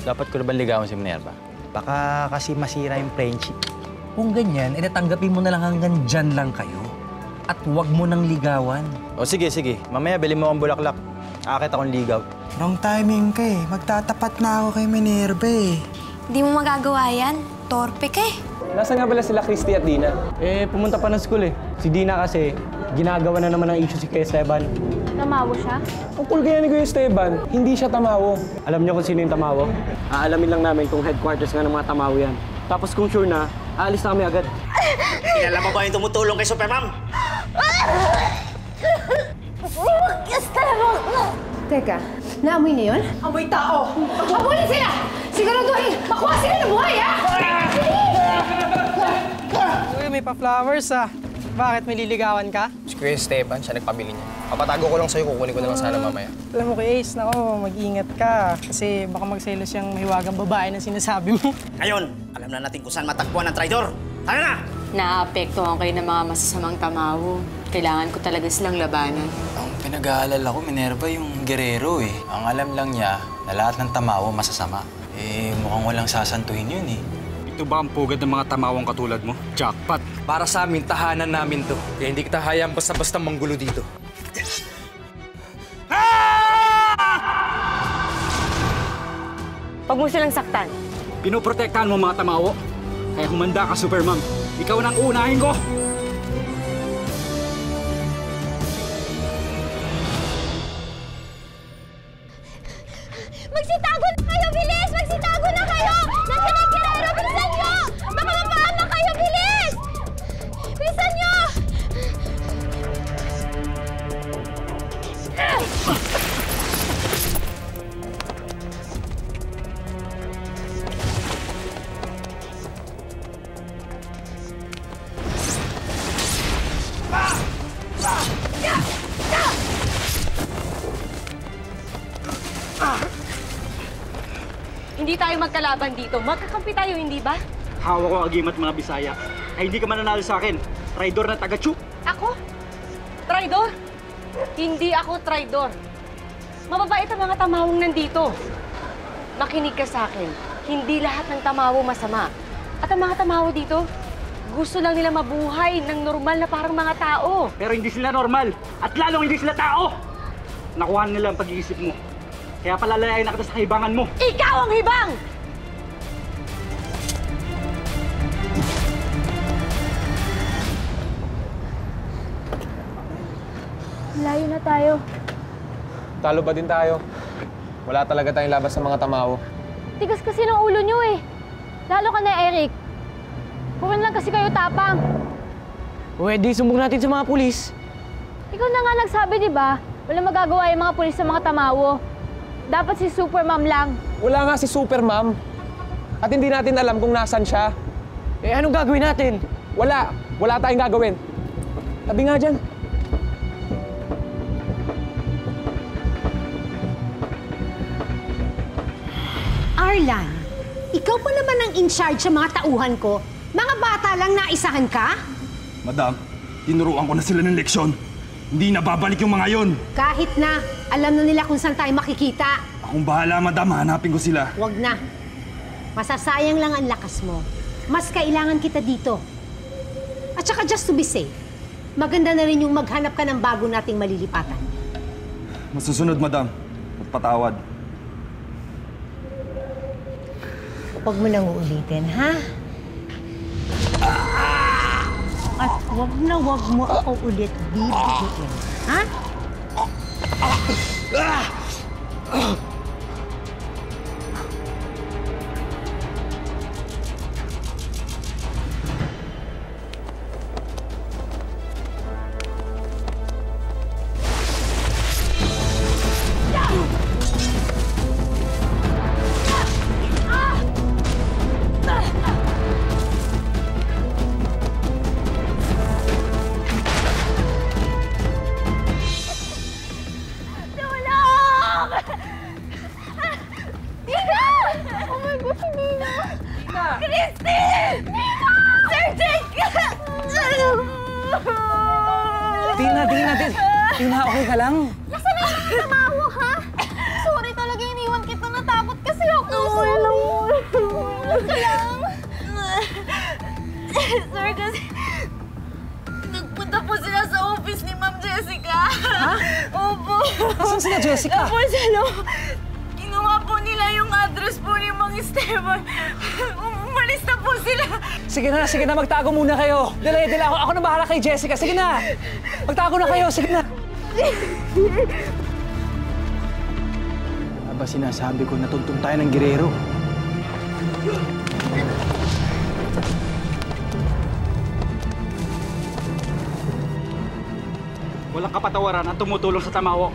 Dapat ko na bang ligawan si Minerva? Baka kasi masira yung friendship. Kung ganyan, tanggapin mo na lang hanggang dyan lang kayo. At huwag mo nang ligawan. O sige, sige. Mamaya bilhin mo akong bulaklak. Akit akong ligaw. Wrong timing ka eh. Magtatapat na ako kay Minerva eh. Hindi mo magagawa yan. Torpe ka eh. Nasaan nga pala sila Christy at Dina? Pumunta pa ng school eh. Si Dina kasi, ginagawa na naman ang issue si Kuya Esteban. Namawo siya? Ang cool kaya ni Kuya Esteban, hindi siya tamawo. Alam niyo kung sino yung tamawo? Aalamin lang namin kung headquarters nga ng mga tamawo yan. Tapos kung sure na, aalis na kami agad. Kilala mo ba yung tumutulong kay Supermom? Teka, naamoy na yun? Amoy tao! Habulin sila! Siguraduhin! Makuha sila ng buhay, ha? Uy, may pa-flowers ah. Bakit? May liligawan ka? Si Kuya Esteban, siya nagpabili niya. Papatago ko lang sa'yo, kukunin ko na lang sana mamaya. Alam mo kay Ace, nako, mag-ingat ka. Kasi baka magselos yung mahiwagang babae na sinasabi mo. Ngayon, alam na natin kung saan matagpuan ang traidor. Tara na! Naaapektuhan kayo ng mga masasamang tamawo. Kailangan ko talaga silang labanan. Ang pinag-aalala ko, Minerva, yung gerero eh. Ang alam lang niya na lahat ng tamawo masasama. Mukhang walang sasantuhin yun eh. Ito ba ang pugad ng mga tamawang katulad mo? Jackpot! Para sa amin, tahanan namin to. Kaya hindi kita hayaan basta-basta manggulo dito. Huwag mo silang saktan. Pinoprotektahan mo mga tamawo. Kaya humanda ka, Supermom. Ikaw nang uunahin ko! Magsitago na kayo! Bilis! Magsitago na kayo! Nandiyan ang gerero! Bilisan nyo! Baka mapahama kayo! Bilis! Bilisan nyo! Hindi tayo magkalaban dito. Magkakampi tayo, hindi ba? Hawak ko agimat mga Bisaya. Ay hindi ka mananalo sa akin. Traidor na taga-Chu. Ako? Traidor? Hindi ako traidor. Mababait ang mga tamawong nandito. Makinig ka sa akin. Hindi lahat ng tamawo masama. At ang mga tamawo dito, gusto lang nila mabuhay ng normal na parang mga tao. Pero hindi sila normal. At lalong hindi sila tao. Nakuha nila ang pag-iisip mo. Kaya palalayain na kita sa hibangan mo. Ikaw ang hibang! Layo na tayo. Talo ba din tayo? Wala talaga tayong labas sa mga tamawo. Tigas kasi ng ulo nyo eh. Lalo ka na, Eric. Puwan lang kasi kayo tapang. Pwede, sumbong natin sa mga pulis. Ikaw na nga nagsabi, di ba? Walang magagawa yung mga pulis sa mga tamawo. Dapat si Supermom lang. Wala nga si Supermom. At hindi natin alam kung nasan siya. Anong gagawin natin? Wala. Wala tayong gagawin. Tabi nga dyan. Arlan, ikaw pa naman ang in-charge sa mga tauhan ko. Mga bata lang naisahan ka? Madam, tinuruan ko na sila ng leksyon. Hindi na babalik yung mga yon. Kahit na, alam na nila kung saan tayo makikita. Akong bahala, madam. Hanapin ko sila. Huwag na. Masasayang lang ang lakas mo. Mas kailangan kita dito. At saka just to be safe, maganda na rin yung maghanap ka ng bago nating malilipatan. Masusunod, madam. Magpatawad. Huwag mo nang uulitin, ha? At huwag mo ako ulit bibigyan, ha? Tina, okay ka lang? Nasaan na yung tamawo, ha? Sorry talaga, iniwan kita. Natakot kasi ako. lang. Sir, kasi nagpunta po sila sa office ni Ma'am Jessica. Ha? Opo. Saan sila, Jessica? Tapos kinuha po nila yung address po ni Mang Esteban. Umalis na po sila. Sige na, magtago muna kayo. Dala ako na bahala kay Jessica. Sige na, magtago na kayo, sige na. Aba, sinasabi ko na tuntun tayo ng girero. Walang kapatawaran ang tumutulong sa Tamawok.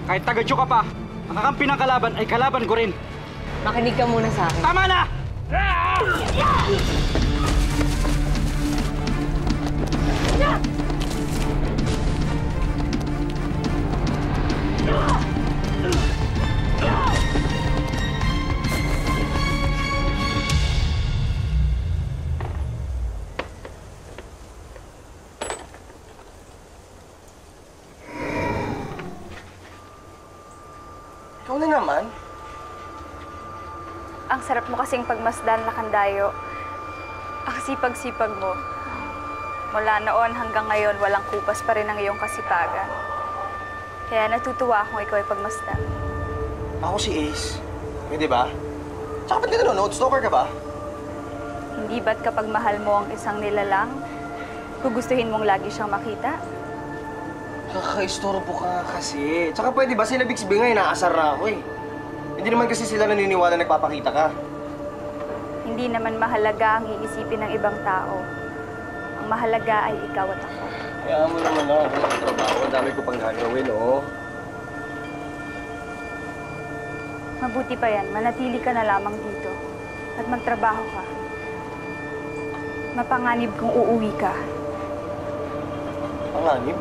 Kahit taga-Diyo ka pa, ang kakampi ng kalaban ay kalaban ko rin. Makinig ka muna sa akin. Tama na! Ikaw na naman. Ang sarap mo kasing pagmasdan, Lacandayo. Ang sipag-sipag mo. Mula noon hanggang ngayon, walang kupas pa rin ang iyong kasipagan. Kaya natutuwa akong ikaw ay pagmasdan. Ako si Ace. Pwede ba? Tsaka ba't ka nanonood? Stalker ka ba? Hindi ba't kapag mahal mo ang isang nilalang, gugustuhin mong lagi siyang makita? Kakaistorbo ka kasi. Tsaka pwede ba sila Bixby nga, inaasar na ako eh. Hindi naman kasi sila naniniwala nagpapakita ka. Hindi naman mahalaga ang iisipin ng ibang tao. Ang mahalaga ay ikaw at ako. Kaya mo naman ako kung magtrabaho. Ang dami ko pang gagawin, oh. Mabuti pa yan, manatili ka na lamang dito. At magtrabaho ka. Mapanganib kung uuwi ka. Panganib?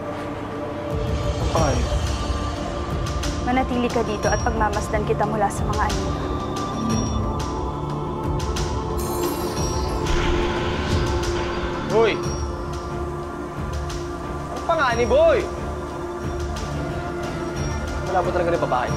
Ay. Manatili ka dito at pagmamasdan kita mula sa mga anino. Hoy! Ano panganib, boy? Wala po talaga rin babae.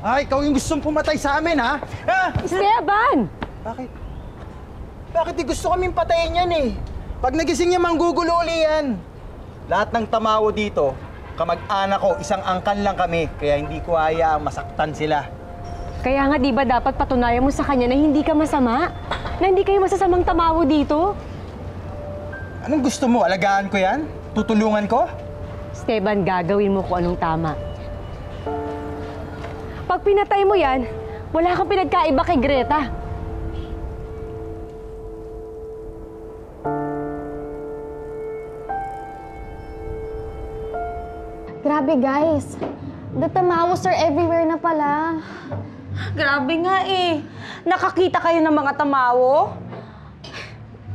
Ay, ikaw yung gustong pumatay sa amin, ha? Ha? Esteban! Bakit? Bakit di gusto kaming patayin yan eh? Pag nagising niya, manggugulo uli yan. Lahat ng tamawo dito, kamag-anak ko, isang angkan lang kami. Kaya hindi ko hayaang masaktan sila. Kaya nga di ba dapat patunayan mo sa kanya na hindi ka masama? Na hindi kayo masasamang tamawo dito? Anong gusto mo? Alagaan ko yan? Tutulungan ko? Esteban, gagawin mo kung anong tama. Pag pinatay mo yan, wala kang pinagkaiba kay Greta. Grabe guys, the tamawos are everywhere na pala. Grabe nga eh. Nakakita kayo ng mga tamawo?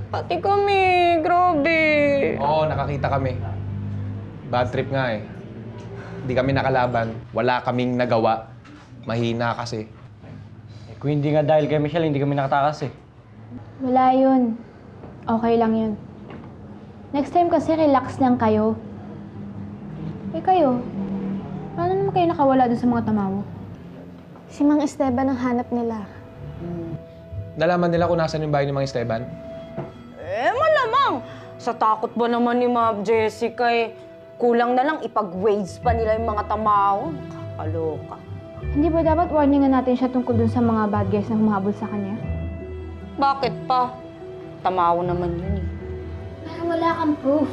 Pati kami, grabe. Oo, nakakita kami. Bad trip nga eh. Hindi kami nakalaban. Wala kaming nagawa. Mahina kasi. Kung hindi nga dahil kay Michelle, hindi kami nakatakas eh. Wala yun. Okay lang yun. Next time kasi relax lang kayo. Eh kayo, paano naman kayo nakawala dun sa mga tamawo? Si Mang Esteban ang hanap nila. Nalaman nila kung nasan yung bahay ni Mang Esteban? Eh, malamang. Sa takot ba naman ni Ma'am Jessica eh. Kulang na lang ipag-wage pa nila yung mga tamawo. Kakaloka. Hindi ba dapat warningan natin siya tungkol dun sa mga bad guys na humahabol sa kanya? Bakit pa? Tamawo naman yun eh. Pero wala kang proof.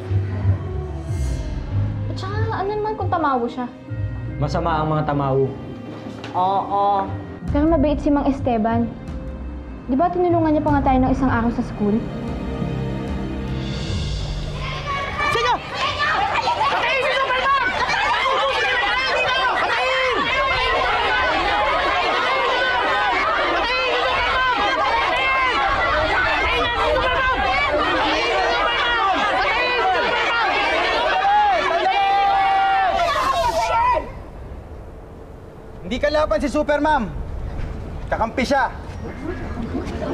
At saka ano naman kung tamawo siya? Masama ang mga tamawo. Oo. Pero mabait si Mang Esteban. Di ba tinulungan niya pa nga tayo ng isang araw sa school? Sino? Patayin si Superman! Patayin! Hindi kalaban si Supermam. Kakampi siya.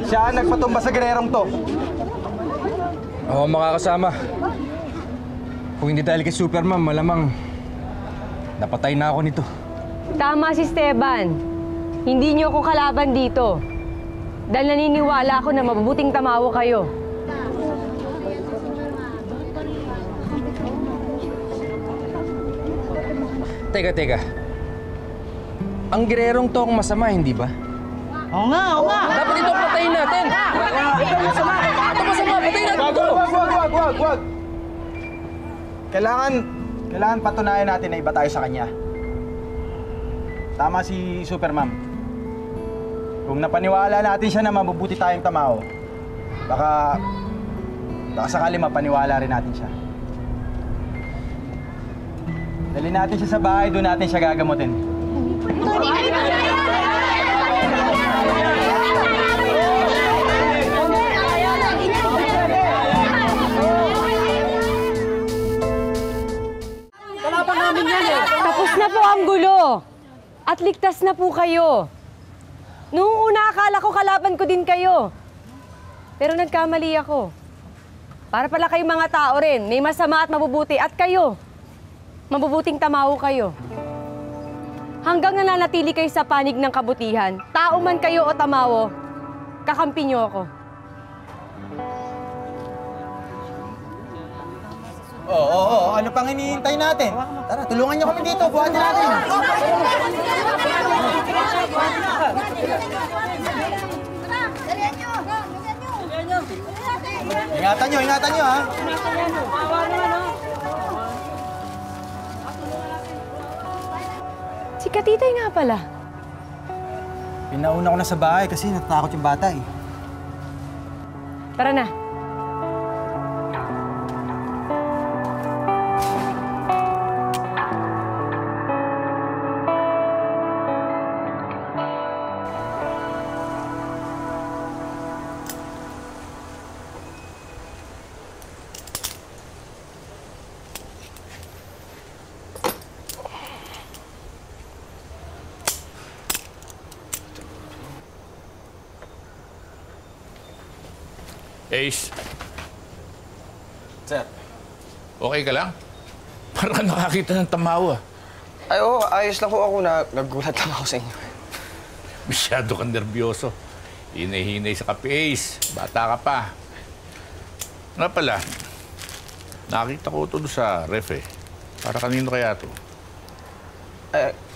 Siya ang nagpatumba sa gererong to. Ako ang makakasama. Kung hindi dahil kay Supermam, malamang Napatay na ako nito. Tama si Esteban. Hindi niyo ako kalaban dito. Dahil naniniwala ako na mabubuting tamawo kayo. Teka. Ang gererong to ang masama, hindi ba? Oo nga! Dapat ito ang patayin natin! Ito masama, patayin natin ito! Wag! Kailangan patunayan natin na iba tayo sa kanya. Tama si Supermam. Kung napaniwala natin siya na mabubuti tayong tamaw, baka sakali mapaniwala rin natin siya. Dali natin siya sa bahay, doon natin siya gagamutin. Kalaban namin yan eh! Tapos na po ang gulo! At ligtas na po kayo. Noong una akala ko kalaban ko din kayo. Pero nagkamali ako. Para pala kayong mga tao rin, may masama at mabubuti. At kayo, mabubuting tamaho kayo. Hanggang nananatili kayo sa panig ng kabutihan, tao man kayo o tamawo, kakampi niyo ako. Oo. Ano pang hinihintay natin? Tara, tulungan niyo kami dito. Buhatin natin. Ingatan nyo, ha? Si Katitay nga pala. Pinauna ko na sa bahay kasi natatakot yung bata eh. Tara na. Ace, Sir. okay ka lang? Parang nakakita ng tamawa. Ay, oo. Ayos lang po ako na nagulat lang ako sa inyo. Masyado kang nervyoso. Hinay-hinay sa kape, Ace. Bata ka pa. Nga pala, nakita ko ito sa ref eh. Para kanino kaya ito?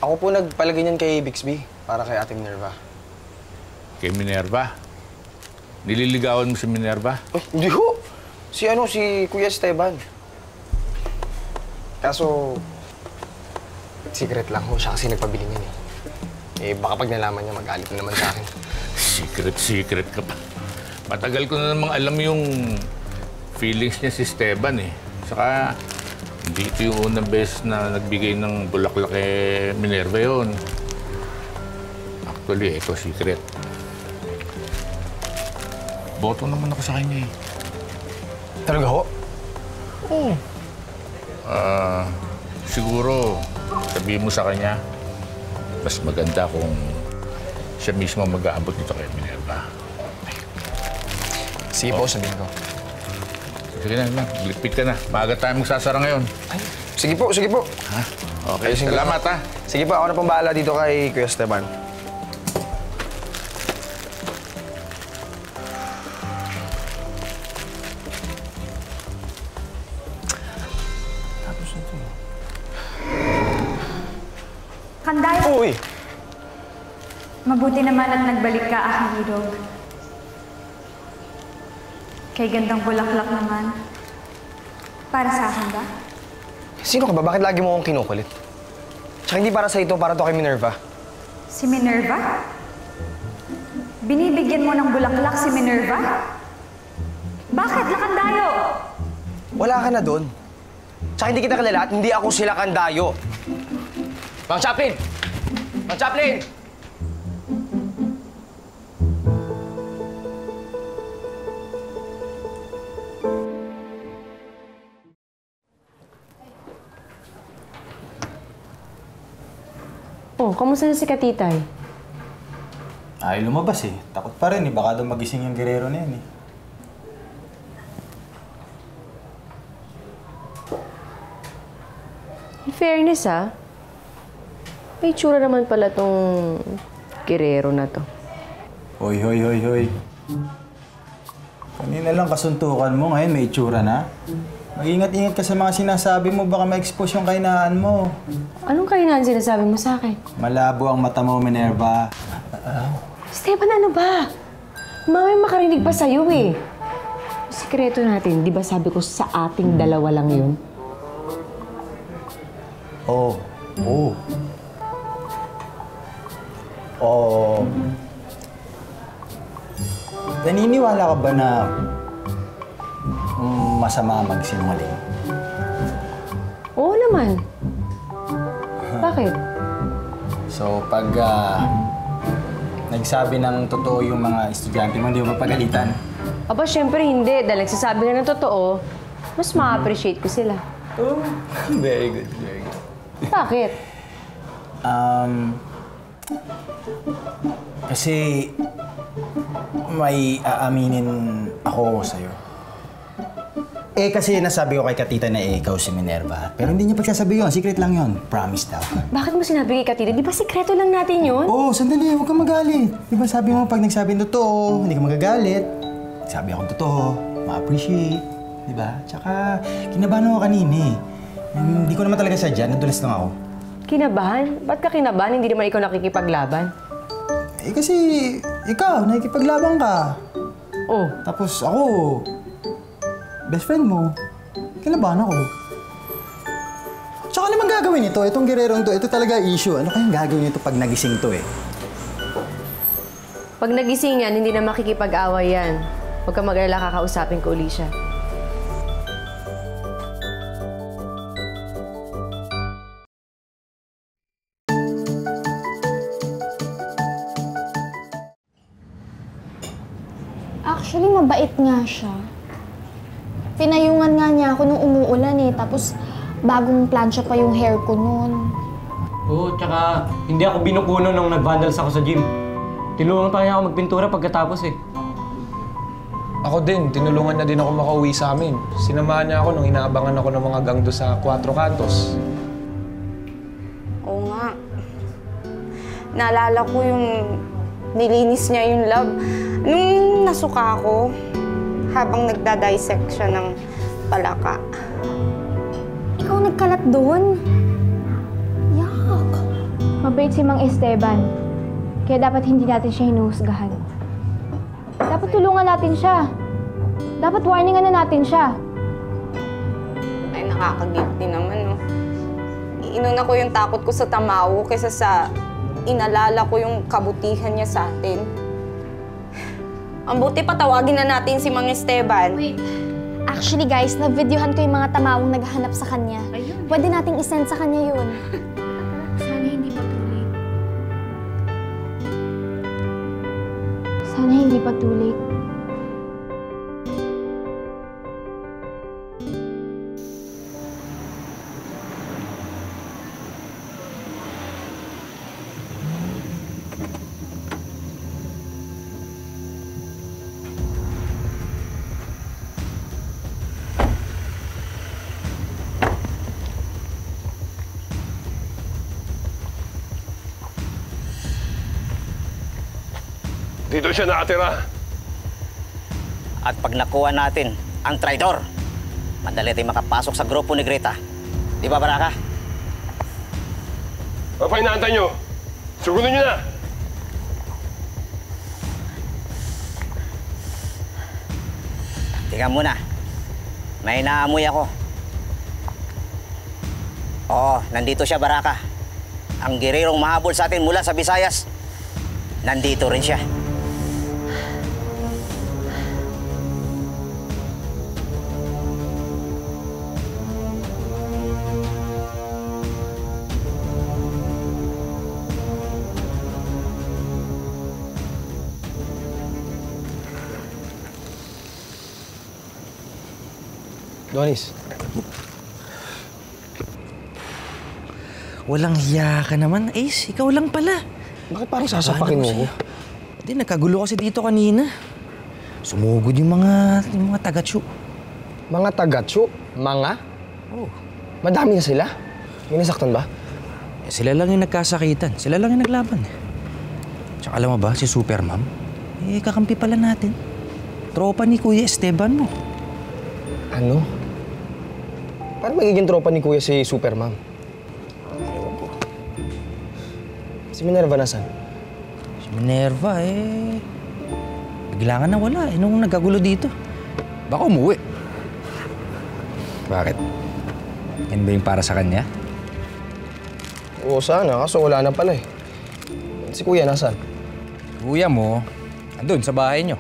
Ako po nagpalagay niyan kay Bixby para kay Ate Minerva. Kay Minerva? Nililigawan mo si Minerva? Hindi ho! Si Kuya Esteban. Kaso, secret lang ho. Siya kasi nagpabili niyan eh. Baka pag nalaman niya, magalit na naman sa akin. Secret ka pa. Matagal ko na namang alam yung feelings niya si Esteban eh. Saka, hindi ito yung unang beses na nagbigay ng bulaklak kay Minerva yun. Actually, ito secret. Boto naman ako sa kanya eh. Talaga ho? Oo. Siguro, sabihin mo sa kanya, mas maganda kung siya mismo mag-aabot nito kay Minerva. Sige po, sabihin ko. Sige na, ligpit ka na. Maaga tayo magsasara ngayon. Ay, sige po. Ha? Okay, salamat ha. Sige po, ako na pong bahala dito kay Kuya Esteban. Kanday! Uy! Mabuti naman at nagbalik ka, aking irog. Kay gandang bulaklak naman. Para sa akin ba? Sino ka ba? Bakit lagi mo akong kinukulit? Tsaka hindi para sa ito, para to kay Minerva. Si Minerva? Binibigyan mo ng bulaklak si Minerva? Bakit, Lakandayo? Wala ka na doon. Tsaka hindi kita kilala at hindi ako sila Kandayo. Mang Chaplin! Mang Chaplin! Oh, kamusta na si Katitay? Ay, lumabas eh. Takot pa rin eh. Baka daw magising yung gerero na yan eh. In fairness, May tsura naman pala tong kirero na to. Hoy. Kanina lang kasuntukan mo, ngayon may itsura na. Mag-ingat-ingat ka sa mga sinasabi mo, baka ma-expose yung kainahan mo. Anong kainahan sinasabi mo sa akin? Malabo ang mata mo, Minerva. Esteban, ano ba? Mamaya makarinig pa sa'yo eh. Sikreto natin, di ba sabi ko sa ating dalawa lang yun? Oo. Naniniwala ka ba na masama magsinungaling? Oo naman. Bakit? So, pag nagsabi ng totoo yung mga estudyante mo, hindi mo mapagalitan? Aba, syempre hindi. Dahil nagsasabi ka ng totoo, mas ma-appreciate ko sila. Oh, very good. Bakit? Kasi may aaminin ako sa'yo. Kasi nasabi ko kay Katita na ikaw si Minerva. Pero hindi niya pagsasabi yun. Secret lang yun. Promise daw. Bakit mo sinabi kay Katita? Di ba sikreto lang natin yun? Oo, sandali. Huwag kang magalit. Di ba sabi mo pag nagsabi ng totoo, hindi ka magagalit. Sabi akong totoo, ma-appreciate. Di ba? Tsaka, kinabahan ako kanina eh. Hindi ko naman talaga sadya. Nadulas lang ako. Kinabahan? Ba't ka kinabahan? Hindi naman ikaw nakikipaglaban. Kasi ikaw, nakikipaglaban ka. Oh. Tapos ako, best friend mo. Kinabahan ako. Tsaka naman gagawin ito. Itong gererong to, ito talaga issue. Ano kayang gagawin ito pag nagising to eh? Pag nagising yan, hindi na makikipag-away yan. Huwag ka mag-alala, kakausapin ko uli siya. Actually, mabait nga siya. Pinayungan nga niya ako nung umuulan eh. Tapos, bagong plansya pa yung hair ko noon. Oo, tsaka hindi ako binukuno nung nag-vandals ako sa gym. Tinulungan pa niya ako magpintura pagkatapos eh. Ako din, tinulungan niya din ako makauwi sa amin. Sinamahan niya ako nung inaabangan ako ng mga gangdo sa Cuatro Cantos. Oo nga. Naalala ko yung nilinis niya yung lab. Nung nasuka ako, habang nagda-dissect siya ng palaka. Ikaw nagkalat doon? Yak! Mabait si Mang Esteban. Kaya dapat hindi natin siya hinuhusgahan. Dapat tulungan natin siya. Dapat warningan na natin siya. Ay, nakaka-guilty naman, no? Inuna ko yung takot ko sa tamawo kaysa sa inalala ko yung kabutihan niya sa atin. Ang buti pa, tawagin na natin si Mang Esteban. Wait. Actually, guys, na-videohan ko yung mga tamawong naghahanap sa kanya. Ayun. Pwede nating isend sa kanya yun. Sana hindi patuloy. Sana hindi patuloy. Dito siya nakatira. At pag nakuha natin ang traidor, madali tayong makapasok sa grupo ni Greta. Di ba, Baraka? Ano pa inaantay nyo? Sugunin nyo na! Tingnan muna. May naamoy ako. Oo, nandito siya, Baraka. Ang girirong mahabol sa atin mula sa Visayas. Nandito rin siya. Donis. Walang hiya ka naman, Ace. Ikaw lang pala. Bakit parang sasapakin mo ko? Hindi, nagkagulo kasi dito kanina. Sumugod yung mga taga-tsu. Mga taga-tsu? Mga? Oo. Madami na sila? May nasaktan ba? Sila lang yung nagkasakitan. Sila lang yung naglaban. Tsaka alam mo ba, si Supermom, kakampi pala natin. Tropa ni Kuya Esteban mo. Ano? Paano magiging tropa ni Kuya si Supermom? Ewan ko. Si Minerva nasan? Si Minerva, bigla nga nawala nung nagkagulo dito. Baka umuwi. Bakit? Yan ba yung para sa kanya? Oo, sana. Kaso wala na pala Si Kuya nasan? Kuya mo, andun sa bahay nyo.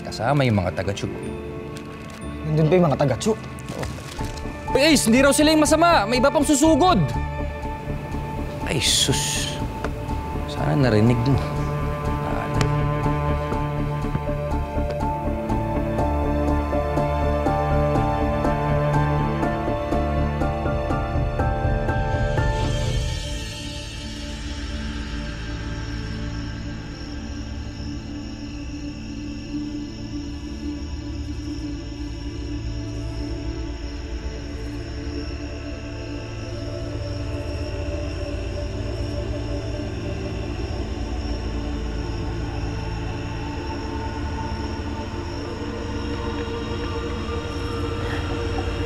Kasama yung mga taga-tsu. Nandun ba yung mga taga-tsu? Ace, hindi raw sila yung masama. May iba pang susugod. Ay, sus. Sana narinig mo.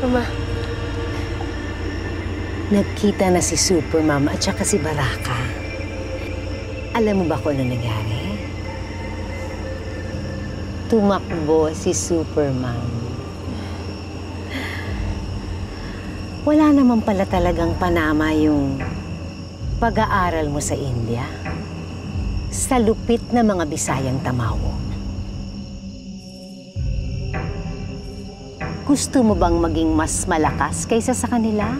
Mama. Nagkita na si Supermom at saka si Baraka. Alam mo ba kung ano nangyari? Tumakbo si Supermom. Wala naman pala talagang panama yung pag-aaral mo sa India. Sa lupit na mga Bisayang tamawo. Gusto mo bang maging mas malakas kaysa sa kanila?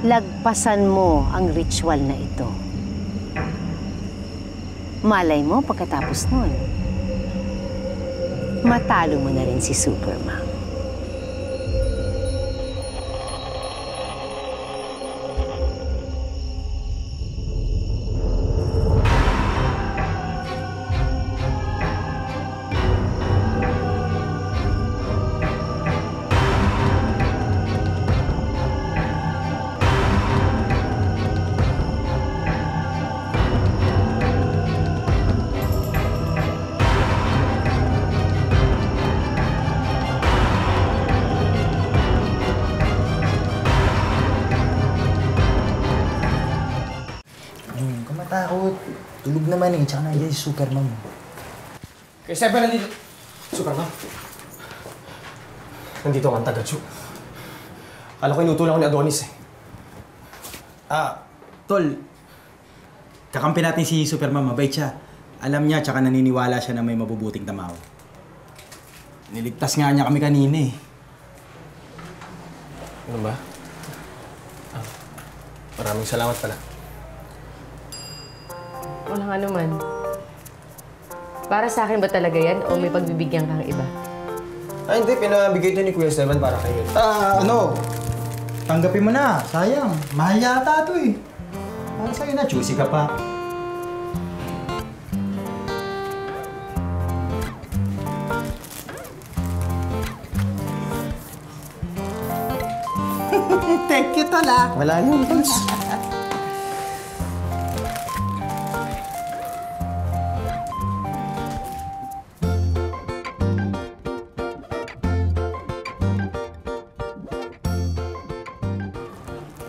Lagpasan mo ang ritual na ito. Malay mo pagkatapos nun, matalo mo na rin si Supermom. Takot. Tulog naman tsaka nandiyan si Supermom. Kaya Stefan, nandito. Supermom. Nandito ang taga-tsu. Kala ko inutulang ko ni Adonis Tol. Kakampi natin si Supermom. Mabait siya. Alam niya tsaka naniniwala siya na may mabubuting tamaw. Niligtas nga niya kami kanina Ano ba? Maraming salamat pala. Walang ano man. Para sa akin ba talaga yan o may pagbibigyan kang iba? Hindi. Pinabigay ito ni Kuya Esteban para kayo. Tanggapin mo na. Sayang. Mahal yata ito Para sa'yo na. Choosy ka pa. Thank you, Tol, Wala yun, Tons.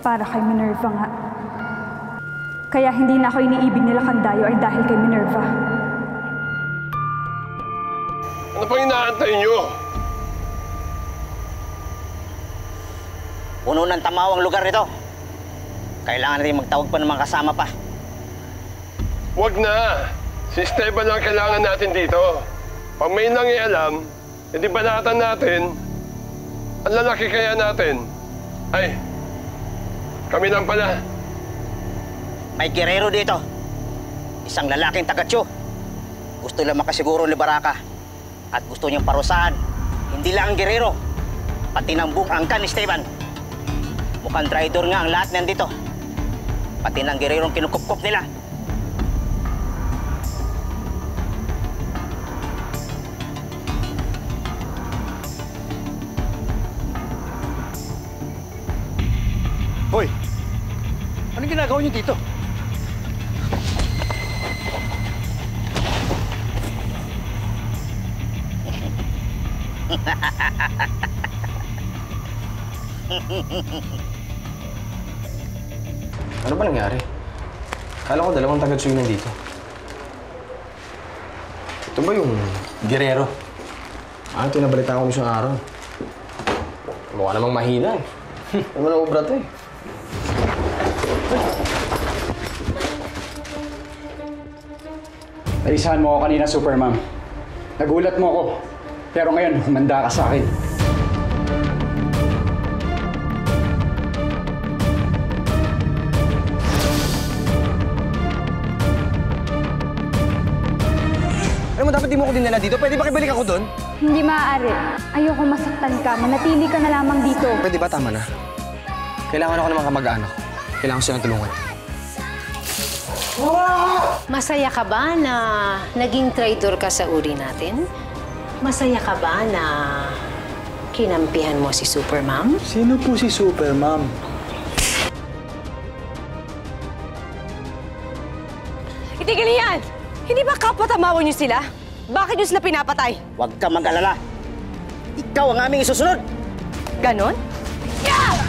Para kay Minerva nga. Kaya hindi na ako iniibig nila Candayo ay dahil kay Minerva. Ano pang inaantay niyo? Puno ng tamaw ang lugar nito. Kailangan natin magtawag pa ng mga kasama pa. Huwag na. Si Esteban lang kailangan natin dito. Pag may nangialam, hindi banatan natin, ang lalaki kaya natin. Ay, kami lang pala. May gerero dito. Isang lalaking taga-tsu. Gusto lang makasiguro ni Baraka. At gusto niyang parusahan. Hindi lang ang gerero, pati ng buong angkan ni Esteban. Mukhang traitor nga ang lahat nandito. Pati ng gererong kinukupkup nila. Anong ginagawa niyo dito? Ano ba nangyari? Kala ko dalawang taga-tsuy nandito. Ito ba yung Guerrero? Ito nabalita ko isang araw. Mukha namang mahina eh. Ano na ubra to eh. Naisahan mo ako kanina, Super Ma'am. Nagulat mo ako. Pero ngayon, humanda ka sa akin. Alam mo, dapat di mo ako dinala dito. Pwede ba kibalik ako doon? Hindi maaari. Ayoko masaktan ka. Manatili ka na lamang dito. Pwede ba? Tama na. Kailangan ako ng mga kamag-anak. Kailangan ko silang tulungan. Masaya ka ba na naging traitor ka sa uri natin? Masaya ka ba na kinampihan mo si Super Ma'am? Sino po si Super Ma'am? Itigil niyo yan! Hindi ba kapwa tamawan niyo sila? Bakit niyo sila pinapatay? Huwag ka mag-alala. Ikaw ang aming isusunod. Ganon? Yeah!